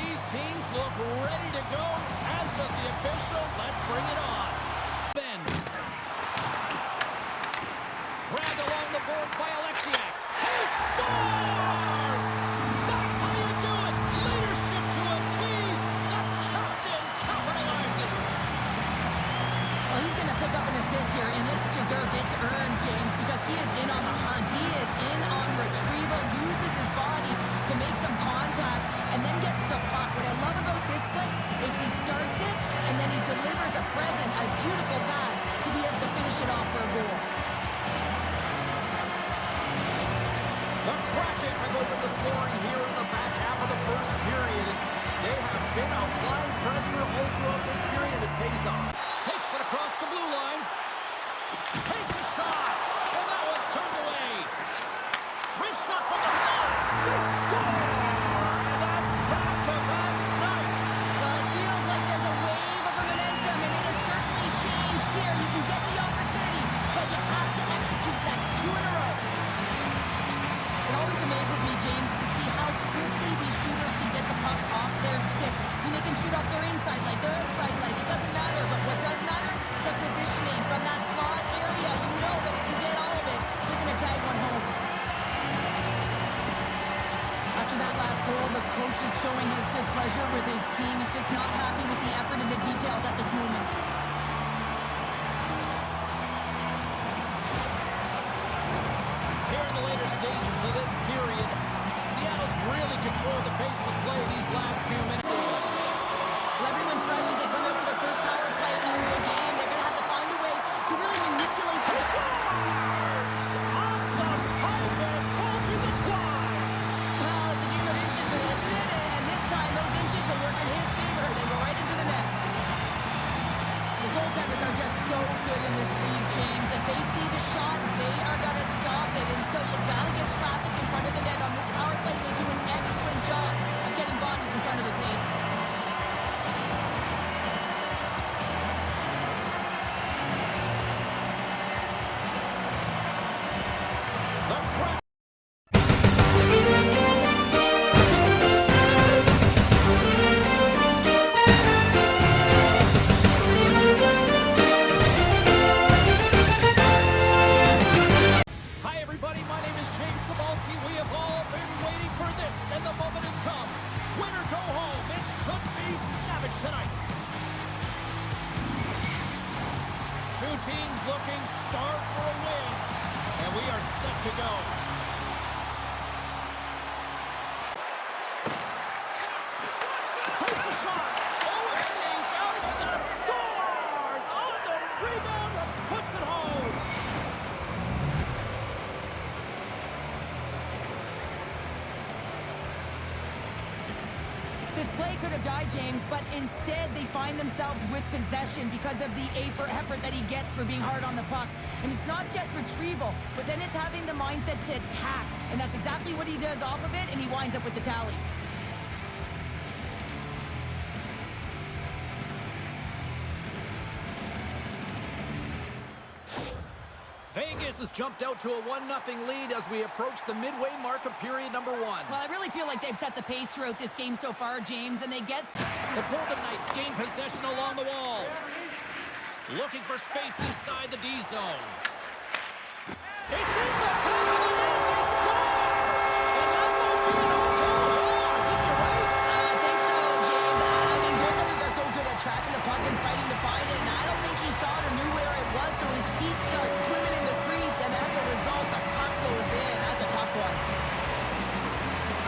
these teams look ready to go, as does the official. Let's bring it on. Ben. Grabbed along the board by Alexiak. He scores! That's how you do it. Leadership to a team. The captain capitalizes. Well, he's going to pick up an assist here, and it's deserved. It's earned, James, because he is in on the hunt. He is in on retrieval, uses his body to make some contact, and then gets the puck. What I love about this play is he starts it, and then he delivers a present, a beautiful pass to be able to finish it off for a goal. The Kraken have opened the scoring here in the back half of the first period. They have been applying pressure all throughout this period, and it pays off. Takes it across the blue line. Takes a shot, and that one's turned away. Wrist shot from the side. They score! And that's back-to-back snipes. Well, it feels like there's a wave of momentum, and it has certainly changed here. You can get the opportunity, but you have to execute. That's 2 in a row. It always amazes me, James, to see how quickly these shooters can get the puck off their stick. I mean, they can shoot off their inside leg, their outside leg. It doesn't matter, but what does matter? The positioning from that slot area. You know that if you get all of it, you're going to tag one home. After that last goal, the coach is showing his displeasure with his team. He's just not happy with the effort and the details at this moment. Here in the later stages of this period, Seattle's really controlled the pace of play these last few minutes. Well, everyone's fresh as they come out for their first power play in the game. They're going to have to find a way to really manipulate this. Scores! Off the pipe and pulls in the twine. Well, it's a game of inches, isn't it? And this time, those inches, they work in his favor. They go right into the net. The goaltenders are just so good in this league, James. If they see the shot, they are going to stop it. And so you got to get traffic in front of the net on this power play. They do an excellent job of getting bodies in front of the paint. The Kraken. Hi everybody, my name is James Cebulski. We have all been waiting for this, and the moment has come. Win or go home. It should be savage tonight. Two teams looking starved for a win, and we are set to go. Takes a shot. Oh, it stays out of the net. Scores on the rebound and puts it home. This play could have died, James, but instead they find themselves with possession because of the effort that he gets for being hard on the puck. And it's not just retrieval, but then it's having the mindset to attack. And that's exactly what he does off of it, and he winds up with the tally. Vegas has jumped out to a 1-0 lead as we approach the midway mark of period number 1. Well, I really feel like they've set the pace throughout this game so far, James, and they get... The Golden Knights gain possession along the wall. Looking for space inside the D zone. It's in the back of the net. They score! And that might be an own goal. I think you're right. I think so, James. I mean, goaltenders are so good at tracking the puck and fighting to find it, and I don't think he saw it or knew where it was, so his feet start swimming in the crease, and as a result, the puck goes in. That's a tough one.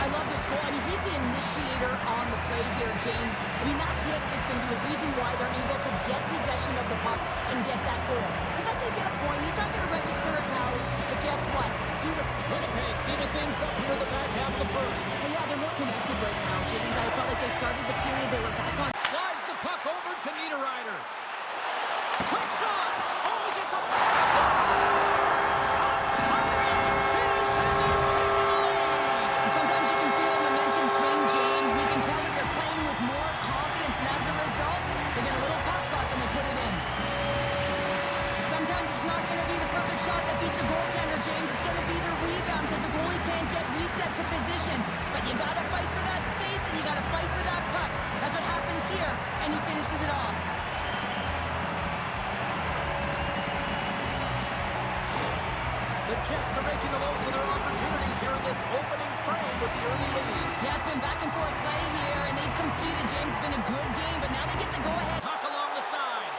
I love this goal. I mean, he's the initiator on the play here, James. I mean, that hit is going to be the reason why they're able to get possession of the puck and get that goal. He's not going to get a point. He's not going to register a tally. But guess what? He was... Winnipeg's even things up here in the back half of the first. Well, yeah, they're more connected right now, James. I felt like they started the period. They were back on... Slides the puck over to Niederreiter. Quick shot. Oh, he gets up. Scores! On time. Finish, and they've taken the lead. Sometimes you can feel momentum swing, James, and you can tell that they're playing with more confidence, and as a result, they get a little pop-up and they put it in. Sometimes it's not going to be the perfect shot that beats the goaltender, James. It's going to be the rebound because the goalie can't get reset to position. But you got to fight for that space, and you got to fight for that Jets are making the most of their opportunities here in this opening frame with the early lead. Yeah, it's been back and forth play here, and they've competed. James, it's been a good game, but now they get the go-ahead. Puck along the side.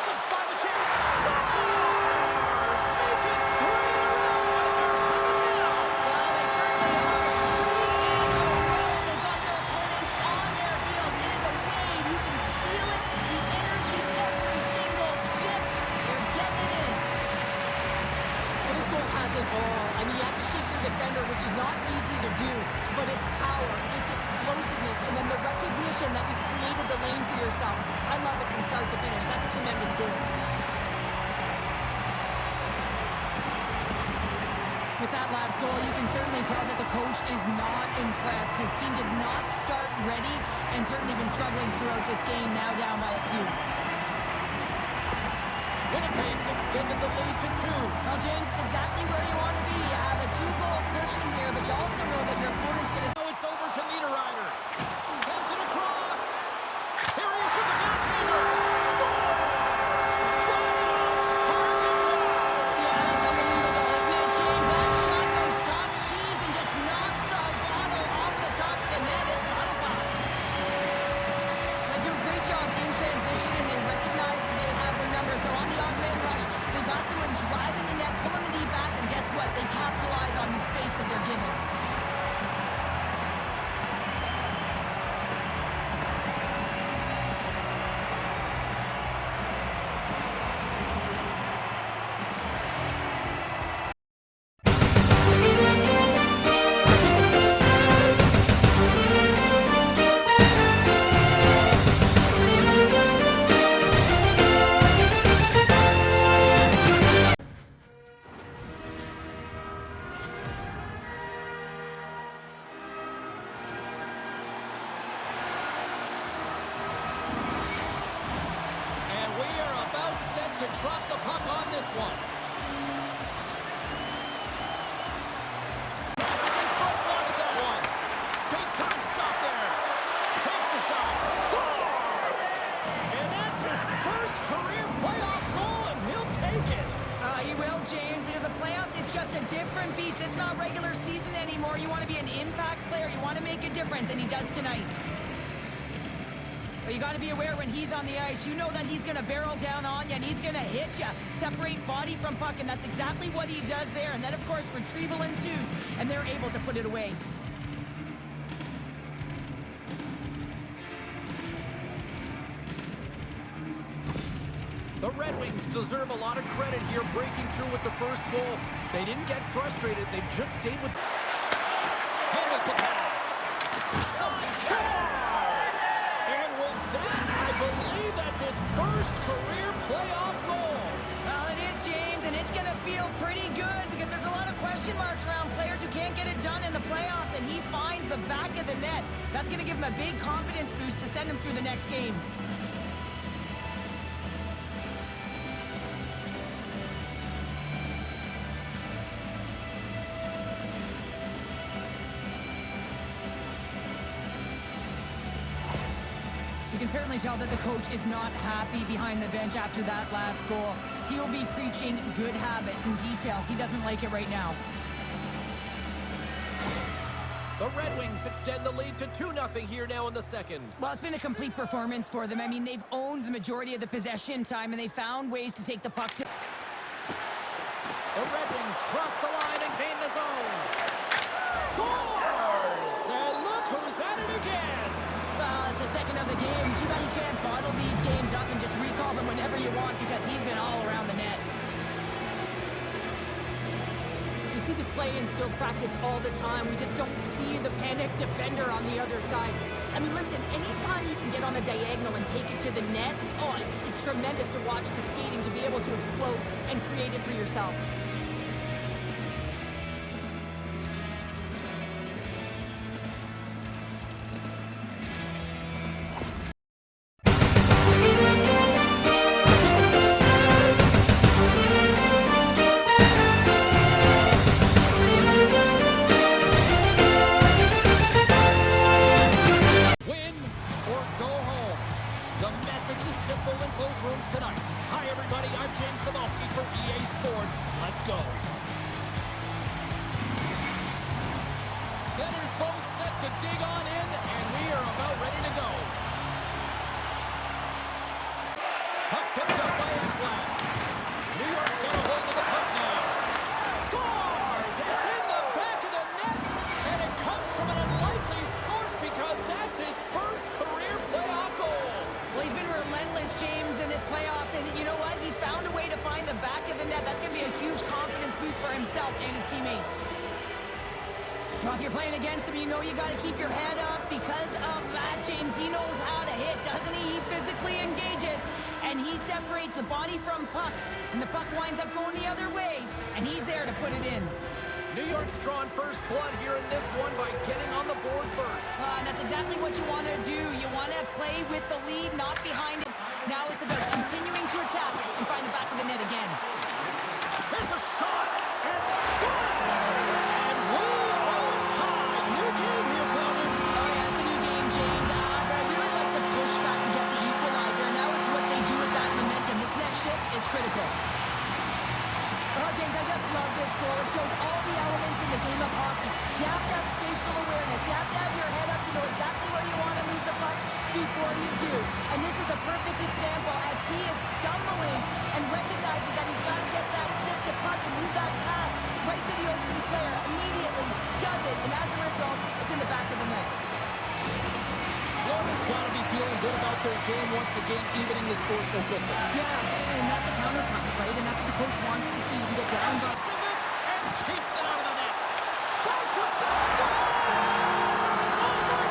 Six by the Jets. Scores! Make it 3 in a row, and they're coming now. Well, they certainly are. 3 in a row. They've got their opponents on their heels. It is a wave. You can feel it. The energy every single shift. They're getting it in. Well, this goal has it all. I mean, you have to shake your defender, which is not easy to do, but it's power, it's explosiveness, and then the recognition that you created the lane for yourself. I love it from start to finish. That's a tremendous goal. With that last goal, you can certainly tell that the coach is not impressed. His team did not start ready and certainly been struggling throughout this game, now down by a few. Winnipeg's extended the lead to 2. Well, James, it's exactly where you want to be. You have a 2-goal cushion here, but you also know that your opponent's going to... Now it's over to Niederreiter. Sends it across. Here he is with the backhander. Scores! Right target wall. Yeah, that's unbelievable. If you James, that shot goes top cheese and just knocks the bottle off the top of the net. It's bottle box. They do a great job in transition, and they recognize they have the number. So on the odd-man rush, they've got someone driving the net, pulling the knee back, and guess what? They capitalize on the space that they're given. And we are about set to drop the puck on this one. Kraken in front blocks that one. Big time stop there. Takes a shot. Scores! And that's his first career playoff goal, and he'll take it. He will, James, because the playoffs is just a different beast. It's not regular season anymore. You want to be an impact player. You want to make a difference, and he does tonight. But you got to be aware when he's on the ice, you know that he's going to barrel down on you, and he's going to hit you. Separate body from puck, and that's exactly what he does there. And then, of course, retrieval ensues, and they're able to put it away. The Red Wings deserve a lot of credit here, breaking through with the first goal. They didn't get frustrated. They just stayed with... Handles the pass. Shot scores! And with that, I believe that's his first career playoff goal. Well, it is, James, and it's going to feel pretty good because there's a lot of question marks around players who can't get it done in the playoffs, and he finds the back of the net. That's going to give him a big confidence boost to send him through the next game. You can certainly tell that the coach is not happy behind the bench after that last goal. He will be preaching good habits and details. He doesn't like it right now. The Red Wings extend the lead to 2-0 here now in the second. Well, it's been a complete performance for them. I mean, they've owned the majority of the possession time, and they found ways to take the puck to... The Red Wings cross the line and gain the zone. Scores! And look who's at it again. Well, it's the second of the game. Too bad you can't bottle these games up and just recall them whenever you want because he's been all around the net. We see this play in skills practice all the time. We just don't see the panic defender on the other side. I mean, listen, anytime you can get on a diagonal and take it to the net, oh, it's tremendous to watch the skating to be able to explode and create it for yourself. The message is simple in both rooms tonight. Hi, everybody. I'm James Samolsky for both set to dig on in, and we are about ready to go. Puck picked up by Avalanche. New York's got a hold of the puck now. Scores! It's in the back of the net, and it comes from an unlikely source because that's his first career playoff goal. Well, he's been relentless, James, in his playoffs, and you know what? He's found a way to find the back of the net. That's going to be a huge confidence boost for himself and his teammates. Well, if you're playing against him, you know you got to keep your head up because of that, James. He knows how to hit, doesn't he? He physically engages, and he separates the body from puck, and the puck winds up going the other way, and he's there to put it in. New York's drawn first blood here in this one by getting on the board first. And that's exactly what you want to do. You want to play with the lead, not behind it. Now it's about continuing to attack and find the back of the net again. Here's a shot, and scores! And we're on time. New game here, Calgary. Oh, yeah, it's a new game, James. I really like the pushback to get the equalizer. Now it's what they do with that momentum. This next shift is critical. Oh, James, I just love this goal. It shows all the elements in the game of hockey. You have to have spatial awareness. You have to have your head up to know exactly where you want to move the puck before you do. And this is a perfect example as he is stumbling and recognizes that he's got to get that stick to puck and move that pass right to the open player. Immediately does it, and as a result, it's in the back of the net. Florida's got to be feeling good about their game once again, evening the score so quickly. Yeah, and that's a counterpunch, right? And that's what the coach wants to see. You can get down, but... And keeps it out of the net. Back to back, scores! Oh, my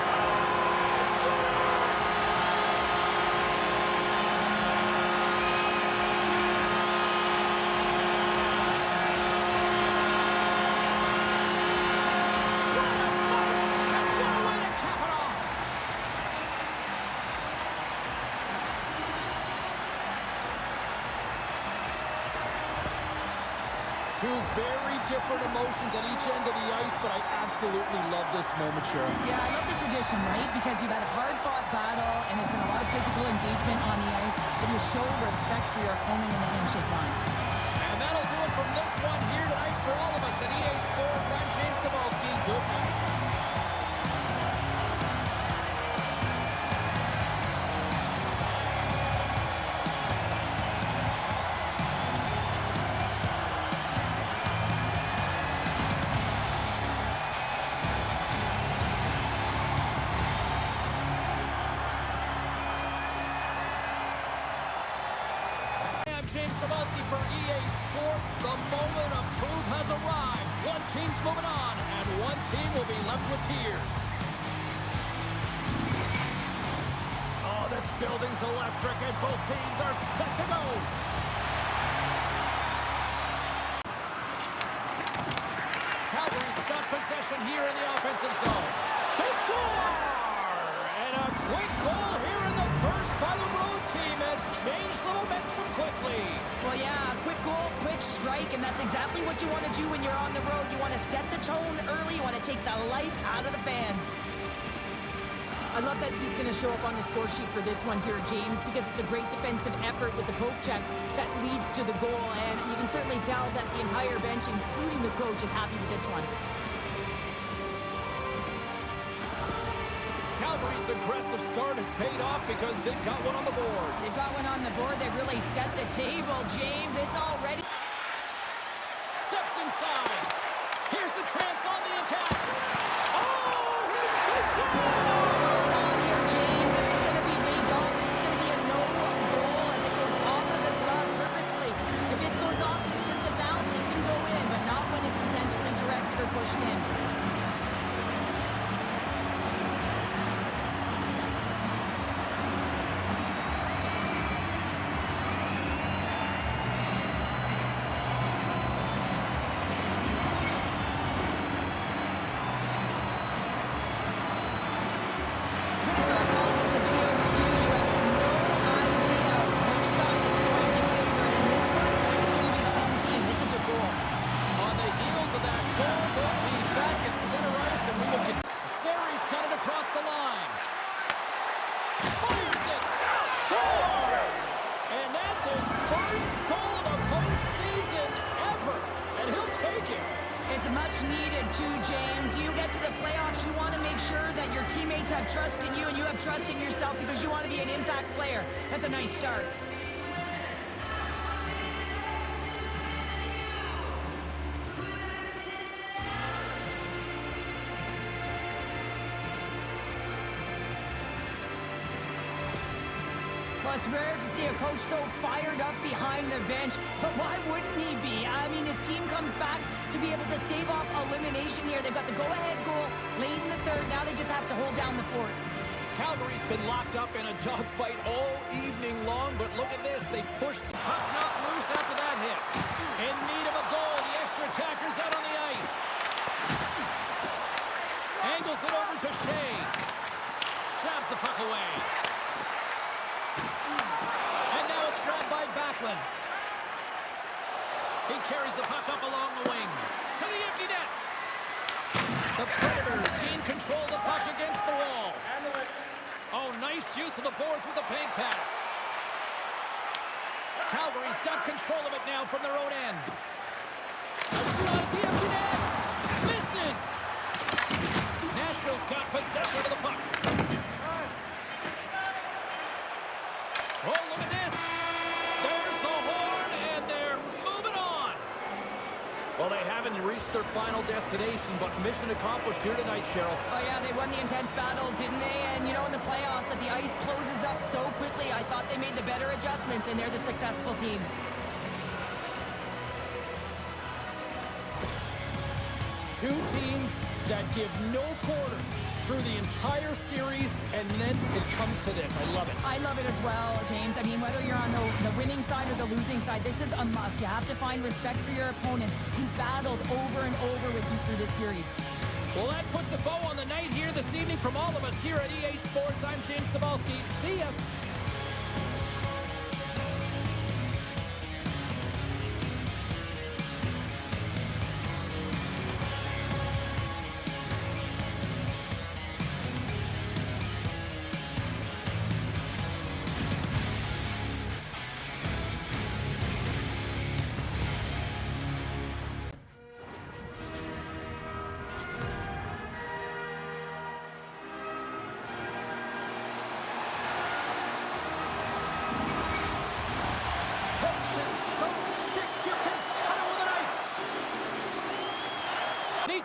two very different emotions on each end of the ice, but I absolutely love this moment, Cheryl. Yeah, I love the tradition, right? Because you've had a hard-fought battle, and there's been a lot of physical engagement on the ice, but you show respect for your opponent in the handshake line. And that'll do it from this one here tonight for all of us at EA Sports. I'm James Cybulski. Good night. James Cybulski for EA Sports. The moment of truth has arrived. One team's moving on, and one team will be left with tears. Oh, this building's electric, and both teams are set to go. Calgary's got possession here in the offensive zone. They score! And a quick goal here in the first by the road team has changed the momentum quickly. Well, yeah, quick goal, quick strike, and that's exactly what you want to do when you're on the road. You want to set the tone early. You want to take the life out of the fans. I love that he's going to show up on the score sheet for this one here, James, because it's a great defensive effort with the poke check that leads to the goal, and you can certainly tell that the entire bench, including the coach, is happy with this one. Calgary's aggressive start has paid off because they've got one on the board. They've got one on the board. They've really set the table, James. It's already... Steps inside. Here's the chance on the attack. Oh, he scores! Hold on here, James. This is going to be waved off. This is going to be a no goal as it goes off of the glove purposely. If it goes off in terms of bounce, it can go in, but not when it's intentionally directed or pushed in. It's much needed too, James. You get to the playoffs, you want teammates have trust in you and you have trust in yourself because you want to be an impact player. That's a nice start. Well, it's rare to see a coach so fired up behind the bench, but why wouldn't he be? I mean, his team comes back to be able to stave off elimination here. They've got the go-ahead goal late in the third. Now they just have to hold down the fort. Calgary's been locked up in a dogfight all evening long, but look at this. They pushed the puck not loose after that hit. In need of a goal, the extra attacker's out on the ice. Angles it over to Shea. Jabs the puck away. Grabbed by Backlund. He carries the puck up along the wing. To the empty net. The Predators gain control of the puck against the wall. Oh, nice use of the boards with the bank pass. Calgary's got control of it now from their own end. A shot at the empty net. Misses. Nashville's got possession of the puck. Oh, look at this. There's the horn, and they're moving on. Well, they haven't reached their final destination, but mission accomplished here tonight, Cheryl. Oh, yeah, they won the intense battle, didn't they? And, you know, in the playoffs, that the ice closes up so quickly, I thought they made the better adjustments, and they're the successful team. Two teams that give no quarter through the entire series, and then it comes to this. I love it. I love it as well, James. I mean, whether you're on the winning side or the losing side, this is a must. You have to find respect for your opponent who battled over and over with you through this series. Well, that puts a bow on the night here this evening from all of us here at EA Sports. I'm James Cybulski. See ya.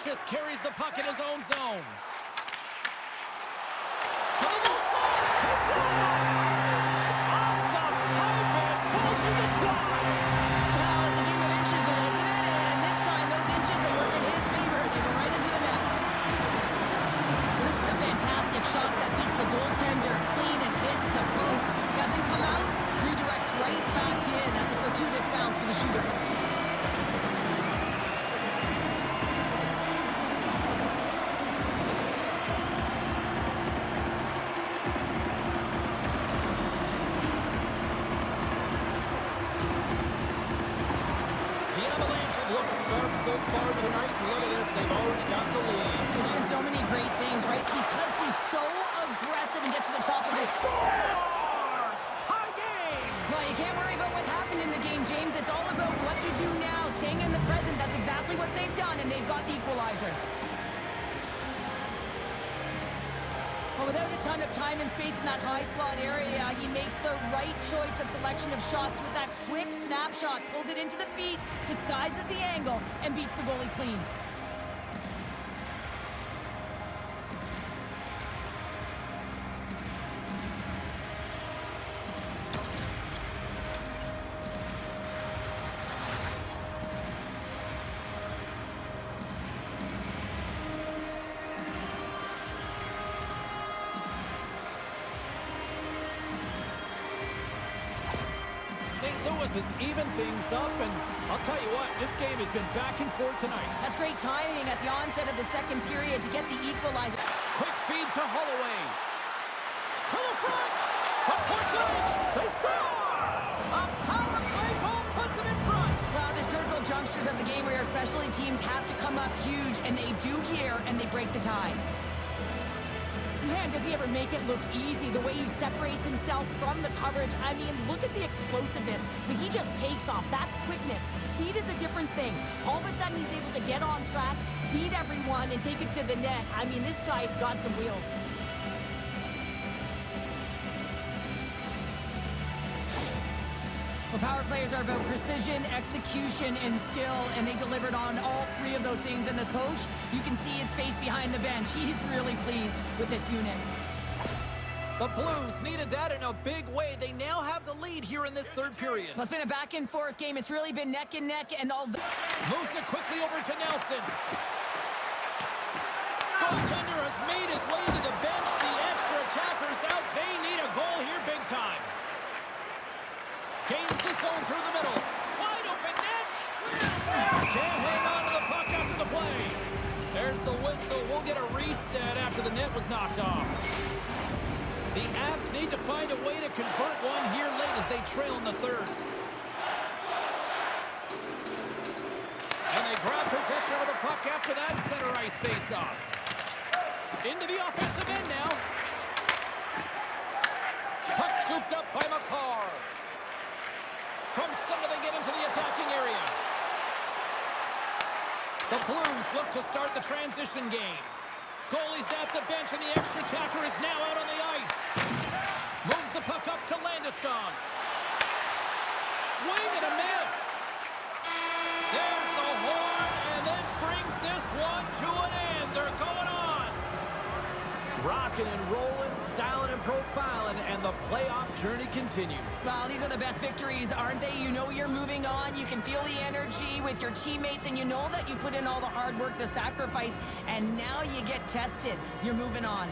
Just carries the puck in his own zone. To the low side. He scores! Off the pipe and pulls in the twine. Well, it's a game of inches, isn't it? And this time, those inches that work in his favor, they go right into the net. Well, this is a fantastic shot that beats the goaltender clean and hits the post. Doesn't come out, redirects right back in. That's a fortuitous bounce for the shooter. So far tonight, look at this, they've already got the lead. They're doing so many great things, right? Because he's so aggressive and gets to the top of his... Scores! Tie game! Well, you can't worry about what happened in the game, James. It's all about what you do now, staying in the present. That's exactly what they've done, and they've got the equalizer. Well, without a ton of time and space in that high slot area, he makes the right choice of selection of shots with that quick snapshot, pulls it into the feet, disguises the angle, and beats the goalie clean. St. Louis has evened things up, and I'll tell you what, this game has been back and forth tonight. That's great timing at the onset of the second period to get the equalizer. Quick feed to Holloway. To the front! From point blank! They score! A power play goal puts them in front! Well, there's critical junctures of the game where your specialty teams have to come up huge, and they do here, and they break the tie. Man, does he ever make it look easy, the way he separates himself from the coverage. I mean, look at the explosiveness. But he just takes off. That's quickness. Speed is a different thing. All of a sudden, he's able to get on track, beat everyone, and take it to the net. I mean, this guy's got some wheels. Well, power plays are about precision, execution, and skill, and they delivered on all three of those things. And the coach, you can see his face behind the bench. He's really pleased with this unit. The Blues needed that in a big way. They now have the lead here in this third period. Well, it's been a back-and-forth game. It's really been neck and neck, and all the... Moves it quickly over to Nelson. Goaltender has made his way to the bench. The extra attacker's out. They need a goal here big time. Gains the zone through the middle. Wide open net. Can't hang on to the puck after the play. There's the whistle. We'll get a reset after the net was knocked off. The Avs need to find a way to convert one here late as they trail in the third. And they grab possession of the puck after that center ice face-off. Into the offensive end now. Puck scooped up by McCarr. From center they get into the attacking area. The Blues look to start the transition game. Goalie's at the bench, and the extra attacker is now out on the ice. Moves the puck up to Landeskog. Swing and a miss. There's the horn, and this brings this one to an end. They're going on. Rocking and rolling, styling and profiling, and the playoff journey continues. Well, these are the best victories, aren't they? You know you're moving on. You can feel the energy with your teammates, and you know that you put in all the hard work, the sacrifice, and now you get tested. You're moving on.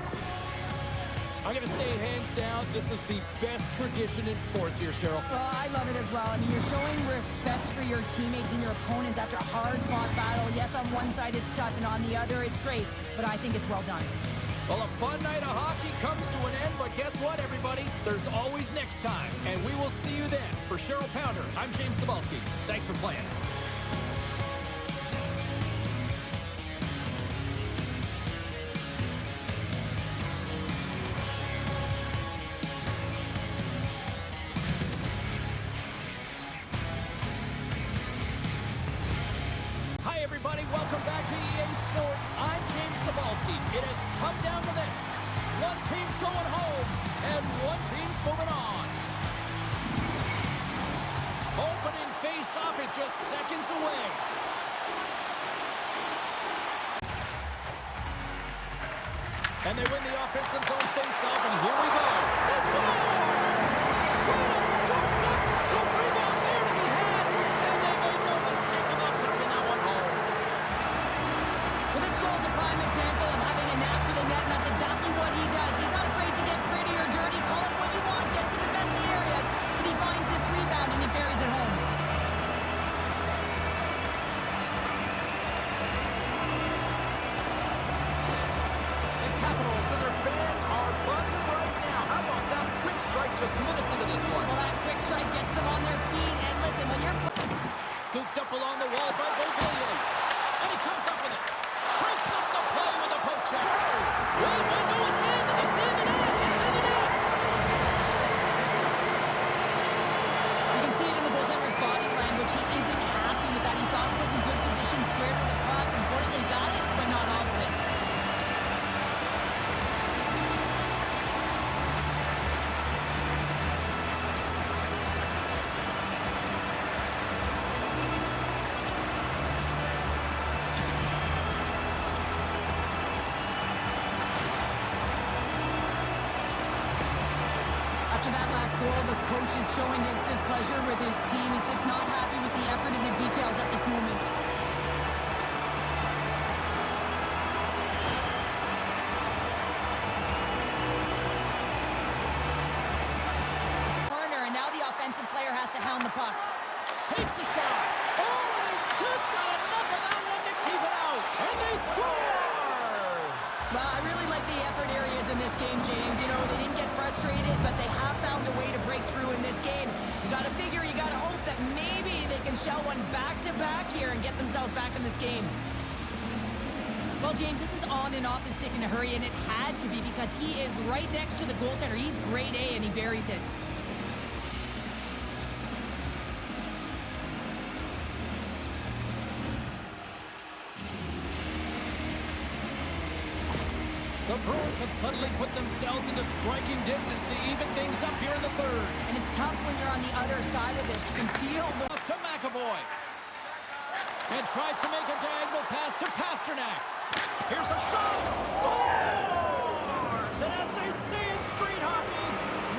I'm going to say hands down, this is the best tradition in sports here, Cheryl. Well, I love it as well. I mean, you're showing respect for your teammates and your opponents after a hard-fought battle. Yes, on one side it's tough, and on the other it's great, but I think it's well done. Well, a fun night of hockey comes to an end, but guess what, everybody? There's always next time, and we will see you then. For Cheryl Pounder, I'm James Cebulski. Thanks for playing. Hi, everybody. Welcome back to EA Sports. I'm James Cebulski. It has come down to this. One team's going home, and one team's moving on. Opening face-off is just seconds away. And they win the offensive zone face-off, and here we go. Let's go! Right on the doorstep. The rebound there to be had, and they made no mistake about taking that one home. Well, this goal is a prime example of having a knack for the net, and that's exactly what he does. He's not afraid to get gritty or dirty. Call it what you want. Get to the messy areas. But he finds this rebound, and he buries it home. The Capitals and their fans are buzzing right now. How about that quick strike just minutes into this one? Well, that quick strike gets them on their feet. And listen, when you're... Scooped up along the wall by Beauvillier. And he comes up with it. Breaks up the play with a poke check. Wait, no, it's in. It's in the net. It's in the net. You can see it in the goaltender's body language. He isn't happy with that. He thought it was in good position, squared with the puck. Unfortunately, got it, but not off of it. After that last goal, the coach is showing his displeasure with his team. He's just not happy with the effort and the details at this moment. Corner, and now the offensive player has to hound the puck. Takes a shot. Oh, and they just got enough of that one to keep it out. And they score! Well, I really like the effort areas in this game, James. You know, they didn't get frustrated, but they have found a way to break through in this game. You got to figure, you got to hope that maybe they can shell one back-to-back here and get themselves back in this game. Well, James, this is on and off his stick in a hurry, and it had to be because he is right next to the goaltender. He's grade A, and he buries it. The Bruins have suddenly put themselves into striking distance to even things up here in the third. And it's tough when you're on the other side of this. You can feel the... To McAvoy. And tries to make a diagonal pass to Pasternak. Here's a shot. Scores! And as they say in street hockey,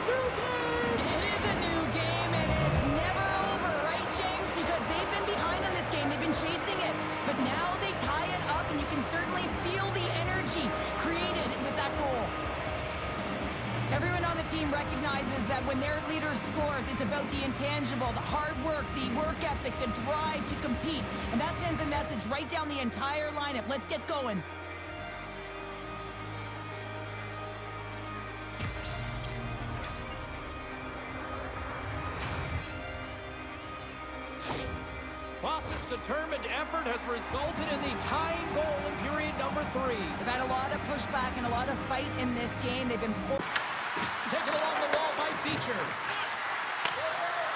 new game. It is a new game, and it's never over, right, James? Because they've been behind on this game. They've been chasing it. But now they tie it up, and you can certainly feel the energy created with that goal. Everyone on the team recognizes that when their leader scores, it's about the intangible, the hard work, the work ethic, the drive to compete. And that sends a message right down the entire lineup. Let's get going. Boston's determined effort has resulted in the tying goal in period number 3. They've had a lot of pushback and a lot of fight in this game. They've been... Taken along the wall by Beecher.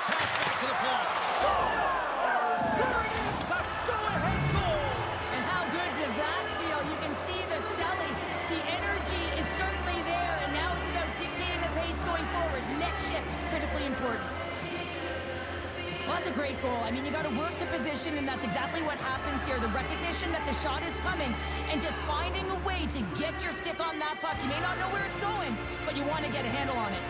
Pass back to the point. Scores! There it is, the go-ahead goal! And how good does that feel? You can see the selling. The energy is certainly there, and now it's about dictating the pace going forward. Next shift, critically important. Well, that's a great goal. I mean, you got to work to position, and that's exactly what happens here. The recognition that the shot is coming, and just finding a way to get your stick on that puck. You may not know where it's going, but you want to get a handle on it.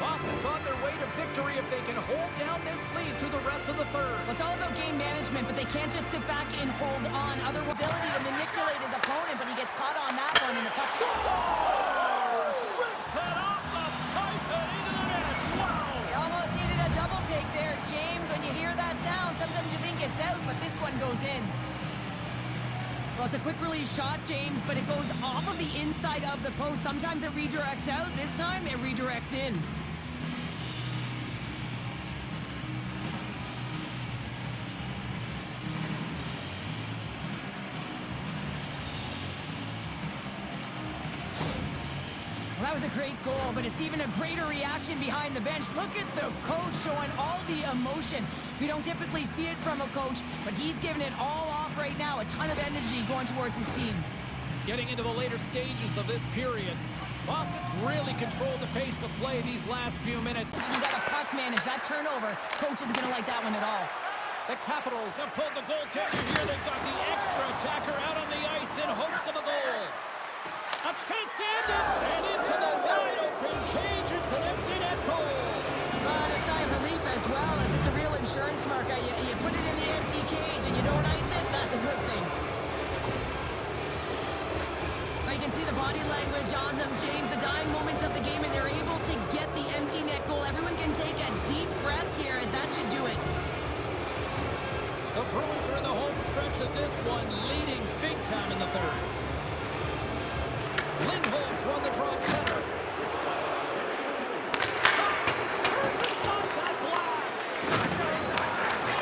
Boston's on their way to victory if they can hold down this lead through the rest of the third. Well, it's all about game management, but they can't just sit back and hold on. Other ability to manipulate his opponent, but he gets caught on that one, and the puck... Scores! Rips it off the pipe and into the net. Wow! You almost needed a double take there, James. When you hear that sound, sometimes you think it's out, but this one goes in. Well, it's a quick release shot, James, but it goes off of the inside of the post. Sometimes it redirects out. This time, it redirects in. Well, that was a great goal, but it's even a greater reaction behind the bench. Look at the coach showing all the emotion. We don't typically see it from a coach, but he's giving it all off right now. A ton of energy going towards his team. Getting into the later stages of this period, Boston's really controlled the pace of play these last few minutes. You got to puck manage that turnover. Coach isn't going to like that one at all. The Capitals have pulled the goaltender here. They've got the extra attacker out on the ice in hopes of a goal. A chance to end it, and into the wide-open cage. It's an empty net goal. And a sigh of relief as well, as it's a real insurance marker. You put it in the empty cage and you don't ice it, that's a good thing. But you can see the body language on them, James. The dying moments of the game, and they're able to get the empty net goal. Everyone can take a deep breath here, as that should do it. The Bruins are in the home stretch of this one, leading big time in the third. Lindholm's won the draw at center. Turns aside that blast.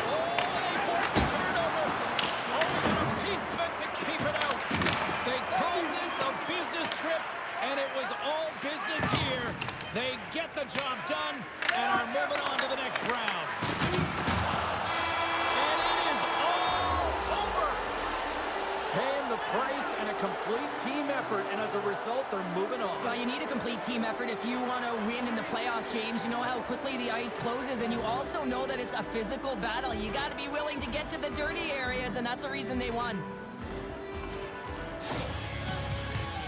Oh, they forced the turnover. Oh, we got a piece of it to keep it out. They called this a business trip, and it was all business here. They get the job done and are moving on to the next round. And it is all over. Paying the price and a complete team effort, and as a result, they're moving on. Well, you need a complete team effort if you want to win in the playoffs, James. You know how quickly the ice closes, and you also know that it's a physical battle. You got to be willing to get to the dirty areas, and that's the reason they won.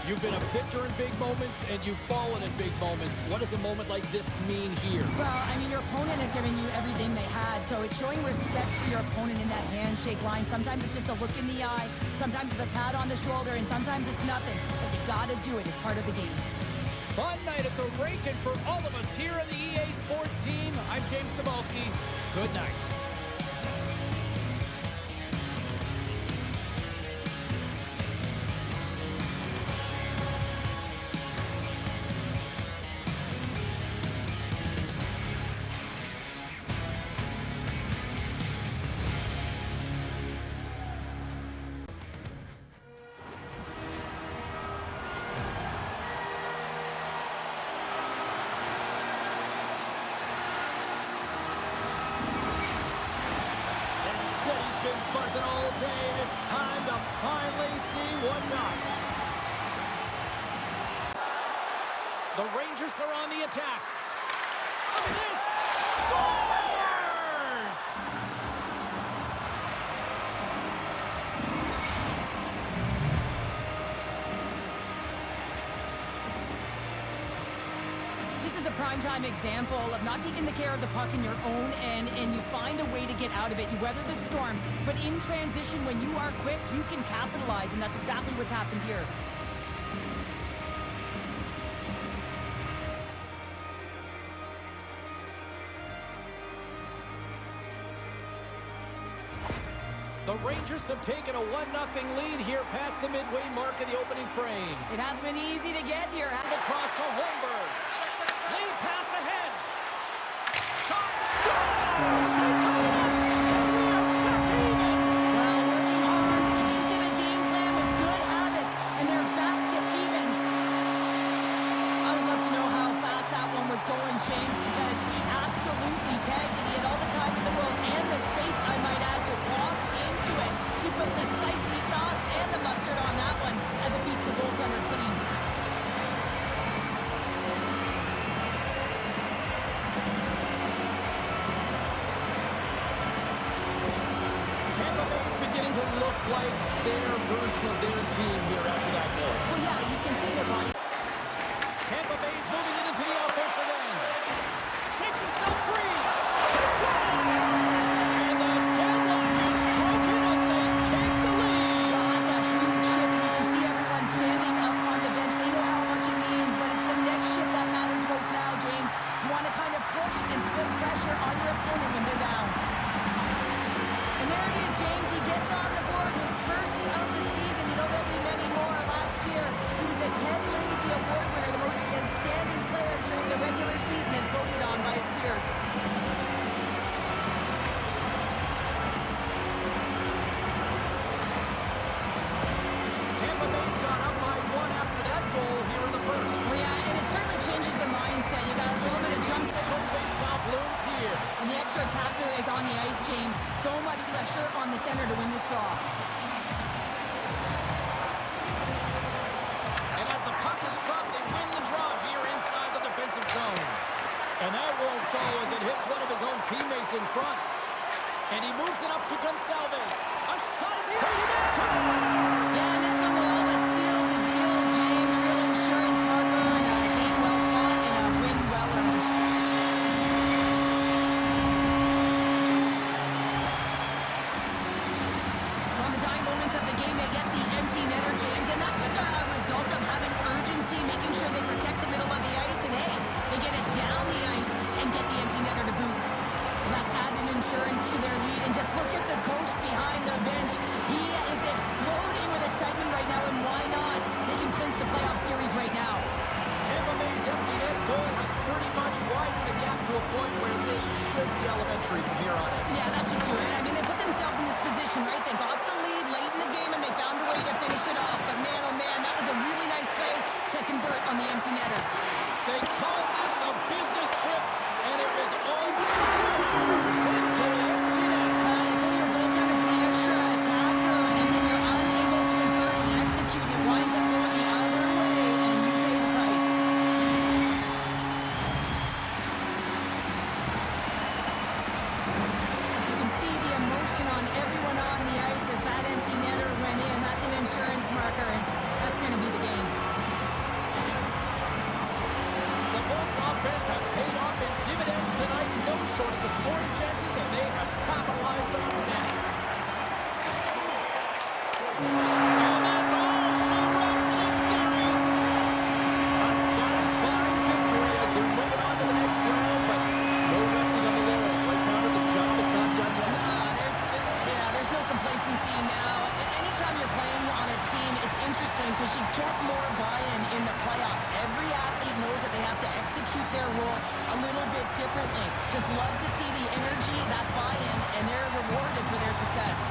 You've been a victor in big moments, and you've fallen in big moments. What does a moment like this mean here? Well, I mean, your opponent has given you everything they had, so it's showing respect for your opponent in that handshake line. Sometimes it's just a look in the eye, sometimes it's a pat on the shoulder, and sometimes it's nothing. But you gotta do it. It's part of the game. Fun night at the Kraken for all of us here on the EA Sports team. I'm James Cebulski. Good night. Buzzing all day, and it's time to it's up. The Rangers are on the attack. Look at this! Scores! This is a primetime example of not taking the care of the puck in your own end, and you find a way to get out of it. You weather the storm, but in transition, when you are quick, you can capitalize, and that's exactly what's happened here. The Rangers have taken a 1-0 lead here past the midway mark of the opening frame. It hasn't been easy to get here. Across to Holmberg. Lead pass ahead. Shot. Scores! They tie it up. And we are back to even. Well, working hard, sticking to the game plan with good habits, and they're back to evens. I would love to know how fast that one was going, James, because he absolutely tagged it. He had all the time in the world and the space, I might add, to walk into it. He put the spicy sauce and the mustard on that one as it beats the goaltender clean. Tampa Bay is beginning to look like their version of their team here after that goal. Well, yeah, you can see their body. Tampa Bay is moving it into the offensive end. Shakes himself free. They score! And the deadlock is broken as they take the lead. Well, that's a huge shift. You can see everyone standing up on the bench. They know how much it means, but it's the next shift that matters most now, James. You want to kind of push and put pressure on your opponent when they're down. And there it is, James. He gets on the board, his first of the season. You know, there'll be many more. Last year, he was the Ted Lindsay Award winner, the most outstanding player during the regular season, as voted on by his peers. Tampa Bay's gone up by 1 after that goal here in the first. Well, yeah, and it certainly changes the mindset. You got a little bit of jump. Nickel face-off looms here. And the extra attacker is on the ice, James. So much pressure on the center to win this draw. And as the puck is dropped, they win the draw here inside the defensive zone. And that won't go as it hits one of his own teammates in front. And he moves it up to Gonsalves. A shot at the end. Yeah, and this one will all but seal the deal, James. A real insurance marker and a game well fought and a win well earned. On the dying moments of the game, they get the empty netter, James, and that's just a result of having urgency, making sure they protect the middle of the ice, and hey, they get it down the ice and get the empty netter to boot. That's added insurance to their lead, and just look at the coach behind the bench. He is exploding with excitement right now, and why not? They can clinch the playoff series right now. Tampa Bay's empty net goal has pretty much widened the gap to a point where this should be elementary from here on in. Yeah, that should do it. I mean, they put themselves in this position, right? They got the lead late in the game, and they found a way to finish it off. But man, oh man, that was a really nice play to convert on the empty netter. They called this a business trip, and it was all scores into the empty net. You pull your goaltender for the extra attacker, and then you're unable to convert and execute. It winds up going the other way, and you pay the price. You can see the emotion on everyone on the ice as that empty netter went in. That's an insurance marker, and that's going to be the game. The Bolts offense has paid off in dividends tonight. No shortage of scoring chances, and they have capitalized on that. And that's all she wrote for this series. A satisfying victory as they're moving on to the next round, but no resting on the laurels. Right now, the job is not done yet. There's no complacency now. Anytime you're playing on a team, it's interesting because you get more buy-in in the playoffs. Every athlete knows that they have to execute their role a little bit differently. Just love to see the energy, that buy-in, and they're rewarded for their success.